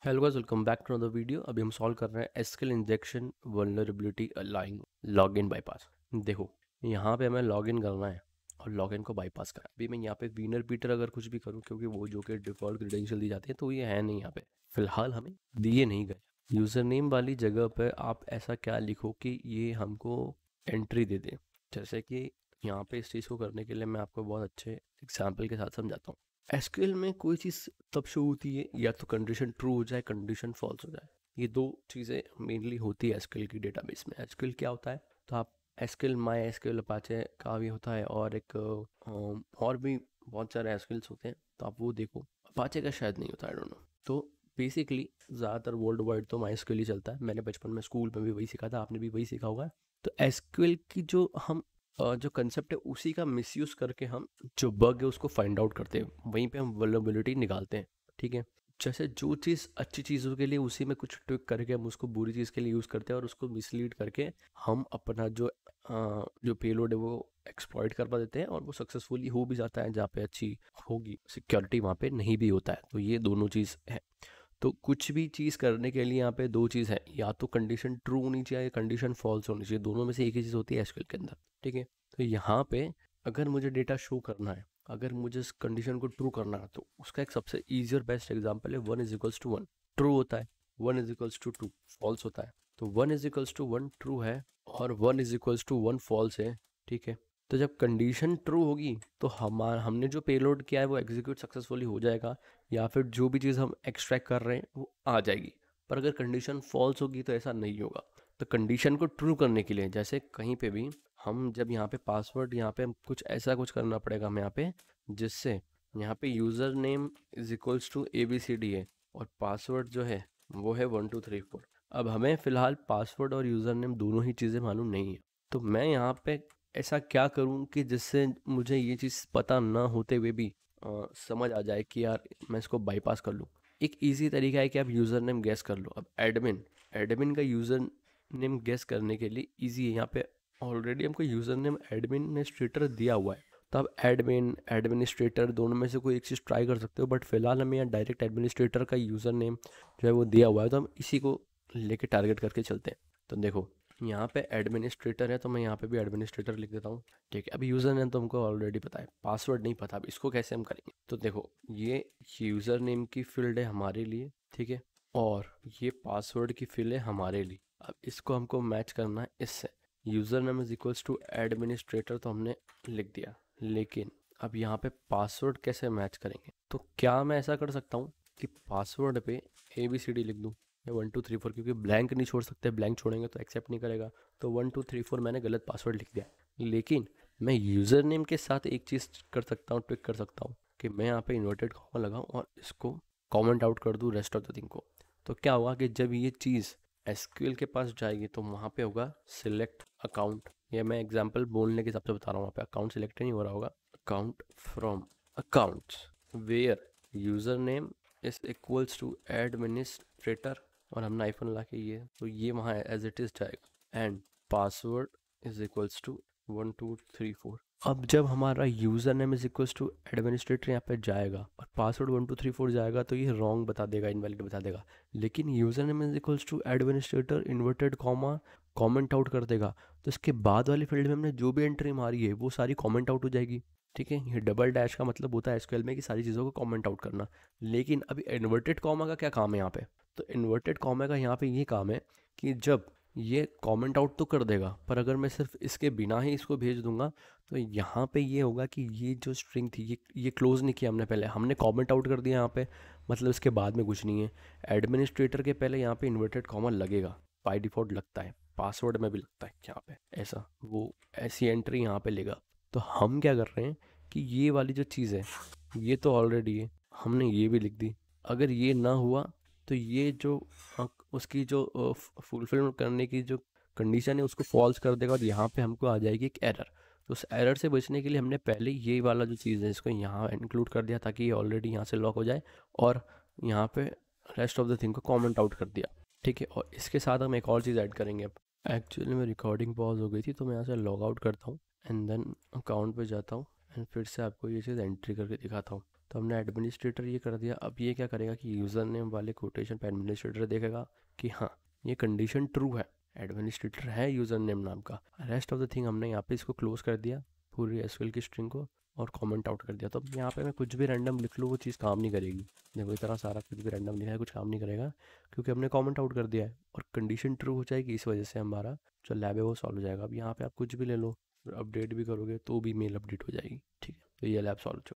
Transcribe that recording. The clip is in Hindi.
Hello guys, welcome back to another video. अभी हम सॉल्व कर रहे हैं SQL injection vulnerability allowing login bypass. देखो, यहाँ पे हमें लॉगिन करना है और लॉगिन को बाईपास करना है। अभी मैं यहाँ पे विनर पीटर अगर कुछ भी करूँ, क्योंकि वो जो कि डिफ़ॉल्ट क्रेडेंशियल दी जाती है, तो ये है नहीं यहाँ पे, फिलहाल हमें दिए नहीं गए। यूज़र नेम वाली जगह पे आप ऐसा क्या लिखो कि ये हमको एंट्री दे दे। जैसे कि यहाँ पे इस चीज़ को करने के लिए मैं आपको बहुत अच्छे एग्जाम्पल के साथ समझाता हूँ। एसक्यूएल में कोई चीज़ तब शो होती है या तो कंडीशन ट्रू हो जाए, कंडीशन फॉल्स हो जाए। ये दो चीज़ें मेनली होती है एसक्यूएल की डेटाबेस में। एसक्यूएल क्या होता है, तो आप एसक्यूएल माई एसक्यूएल अपाचे का भी होता है और एक और भी बहुत सारे एसक्यूएल्स होते हैं, तो आप वो देखो। अपाचे का शायद नहीं होता, आई डोंट नो। तो बेसिकली ज़्यादातर वर्ल्ड वाइड तो माई एसक्यूएल ही चलता है। मैंने बचपन में स्कूल में भी वही सीखा था, आपने भी वही सीखा होगा। तो एसक्यूएल की जो हम जो कंसेप्ट है उसी का मिसयूज़ करके हम जो बग है उसको फाइंड आउट करते हैं, वहीं पे हम वल्नरेबिलिटी निकालते हैं। ठीक है, जैसे जो चीज़ अच्छी चीज़ों के लिए उसी में कुछ ट्विक करके हम उसको बुरी चीज़ के लिए यूज़ करते हैं और उसको मिसलीड करके हम अपना जो पेलोड है वो एक्सप्लॉइट करवा देते हैं और वो सक्सेसफुली हो भी जाता है। जहाँ पे अच्छी होगी सिक्योरिटी वहाँ पे नहीं भी होता है। तो ये दोनों चीज़ है। तो कुछ भी चीज़ करने के लिए यहाँ पे दो चीज़ है, या तो कंडीशन ट्रू होनी चाहिए या कंडीशन फॉल्स होनी चाहिए। दोनों में से एक ही चीज़ होती है एसक्यूएल के अंदर। ठीक है, तो यहाँ पे अगर मुझे डेटा शो करना है, अगर मुझे इस कंडीशन को ट्रू करना है, तो उसका एक सबसे ईजी और बेस्ट एग्जांपल है 1 = 1 ट्रू होता है, 1 = 2 फॉल्स होता है। तो 1 = 1 ट्रू है और 1 = 1 फॉल्स है। ठीक है, तो जब कंडीशन ट्रू होगी तो हमने जो पेलोड किया है वो एग्जीक्यूट सक्सेसफुली हो जाएगा, या फिर जो भी चीज़ हम एक्सट्रैक्ट कर रहे हैं वो आ जाएगी। पर अगर कंडीशन फॉल्स होगी तो ऐसा नहीं होगा। तो कंडीशन को ट्रू करने के लिए जैसे कहीं पे भी हम जब यहाँ पे पासवर्ड, यहाँ पे कुछ ऐसा कुछ करना पड़ेगा हमें यहाँ पे, जिससे यहाँ पे यूज़र नेम = ABCD है और पासवर्ड जो है वो है 1234। अब हमें फ़िलहाल पासवर्ड और यूज़र नेम दोनों ही चीज़ें मालूम नहीं है। तो मैं यहाँ पे ऐसा क्या करूँ कि जिससे मुझे ये चीज़ पता ना होते हुए भी समझ आ जाए कि यार मैं इसको बाईपास कर लूँ। एक इजी तरीका है कि आप यूज़र नेम गेस कर लो। अब एडमिन का यूज़र नेम गेस करने के लिए इजी है। यहाँ पे ऑलरेडी हमको यूज़र नेम एडमिनिस्ट्रेटर दिया हुआ है, तो आप एडमिन एडमिनिस्ट्रेटर दोनों में से कोई एक चीज़ ट्राई कर सकते हो। बट फिलहाल हमें यहाँ डायरेक्ट एडमिनिस्ट्रेटर का यूज़र नेम जो है वो दिया हुआ है, तो हम इसी को लेके टारगेट करके चलते हैं। तो देखो, यहाँ पे एडमिनिस्ट्रेटर है तो मैं यहाँ पे भी एडमिनिस्ट्रेटर लिख देता हूँ। ठीक है, अभी यूज़र नेम तो हमको ऑलरेडी पता है, पासवर्ड नहीं पता। अब इसको कैसे हम करेंगे, तो देखो ये यूज़र नेम की फील्ड है हमारे लिए, ठीक है, और ये पासवर्ड की फील्ड है हमारे लिए। अब इसको हमको मैच करना है इससे। यूज़र नेम = एडमिनिस्ट्रेटर तो हमने लिख दिया, लेकिन अब यहाँ पे पासवर्ड कैसे मैच करेंगे। तो क्या मैं ऐसा कर सकता हूँ कि पासवर्ड पे ABCD लिख दूँ या 1 2 3 4, क्योंकि ब्लैंक नहीं छोड़ सकते, ब्लैंक छोड़ेंगे तो एक्सेप्ट नहीं करेगा। तो 1 2 3 4 मैंने गलत पासवर्ड लिख दिया। लेकिन मैं यूज़र नेम के साथ एक चीज़ कर सकता हूँ, ट्विक कर सकता हूँ कि मैं यहाँ पे इन्वर्टेड कॉमा लगाऊँ और इसको कमेंट आउट कर दूँ रेस्ट ऑफ द थिंग को। तो क्या होगा कि जब ये चीज़ एसक्यूएल के पास जाएगी तो वहाँ पे होगा सिलेक्ट अकाउंट। ये मैं एग्जांपल बोलने के हिसाब से बता रहा हूँ, वहाँ पे अकाउंट सिलेक्ट नहीं हो रहा होगा। Account from accounts where user name = administrator, और हमने आईफोन ला के ये, तो ये वहाँ एज इट इज़ जाएगा। And password = 1 2 3 4। अब जब हमारा यूज़र नेम = एडमिनिस्ट्रेटर यहाँ पे जाएगा और पासवर्ड 1 2 3 4 जाएगा, तो ये रॉन्ग बता देगा, इनवैलिड बता देगा। लेकिन user name = administrator inverted comma comment out कर देगा, तो इसके बाद वाली फील्ड में हमने जो भी एंट्री मारी है वो सारी कमेंट आउट हो जाएगी। ठीक है, ये डबल डैश का मतलब होता है एसक्यूएल में कि सारी चीज़ों को कमेंट आउट करना। लेकिन अभी इन्वर्टेड कॉमा का क्या काम है यहाँ पे, तो इन्वर्टेड कॉमा का यहाँ पे ये काम है कि जब ये कमेंट आउट तो कर देगा, पर अगर मैं सिर्फ इसके बिना ही इसको भेज दूंगा तो यहाँ पे ये होगा कि ये जो स्ट्रिंग थी ये क्लोज नहीं किया हमने, पहले हमने कमेंट आउट कर दिया यहाँ पे, मतलब इसके बाद में कुछ नहीं है। एडमिनिस्ट्रेटर के पहले यहाँ पे इन्वर्टेड कॉमा लगेगा, बाय डिफ़ॉल्ट लगता है, पासवर्ड में भी लगता है यहाँ पे, ऐसा वो ऐसी एंट्री यहाँ पे लेगा। तो हम क्या कर रहे हैं कि ये वाली जो चीज़ है ये तो ऑलरेडी है, हमने ये भी लिख दी। अगर ये ना हुआ तो ये जो उसकी जो फुलफिल करने की जो कंडीशन है उसको फॉल्स कर देगा और यहाँ पे हमको आ जाएगी एक एरर। तो उस एरर से बचने के लिए हमने पहले ये वाला जो चीज़ है इसको यहाँ इंक्लूड कर दिया ताकि ये ऑलरेडी यहाँ से लॉक हो जाए, और यहाँ पे रेस्ट ऑफ द थिंग को कमेंट आउट कर दिया। ठीक है, और इसके साथ हम एक और चीज़ ऐड करेंगे। अब एक्चुअली में रिकॉर्डिंग पॉज हो गई थी तो मैं यहाँ से लॉग आउट करता हूँ एंड देन अकाउंट पे जाता हूँ एंड फिर से आपको ये चीज़ एंट्री करके दिखाता हूँ तो हमने एडमिनिस्ट्रेटर ये कर दिया। अब ये क्या करेगा कि यूज़र नेम वाले कोटेशन पे एडमिनिस्ट्रेटर देखेगा कि हाँ ये कंडीशन ट्रू है, एडमिनिस्ट्रेटर है यूज़र नेम नाम का। रेस्ट ऑफ द थिंग हमने यहाँ पे इसको क्लोज कर दिया पूरी एसक्यूएल की स्ट्रिंग को और कमेंट आउट कर दिया। तो अब यहाँ पे मैं कुछ भी रैंडम लिख लूँ वो चीज़ काम नहीं करेगी। देखो इतना सारा कुछ भी रैंडम लिखा है कुछ काम नहीं करेगा क्योंकि हमने कमेंट आउट कर दिया है और कंडीशन ट्रू हो जाएगी। इस वजह से हमारा जो लैब है वो सॉल्व हो जाएगा। अब यहाँ पे आप कुछ भी ले लो, अपडेट भी करोगे तो भी मेल अपडेट हो जाएगी। ठीक है, तो ये लैब सॉल्व हो चुका है।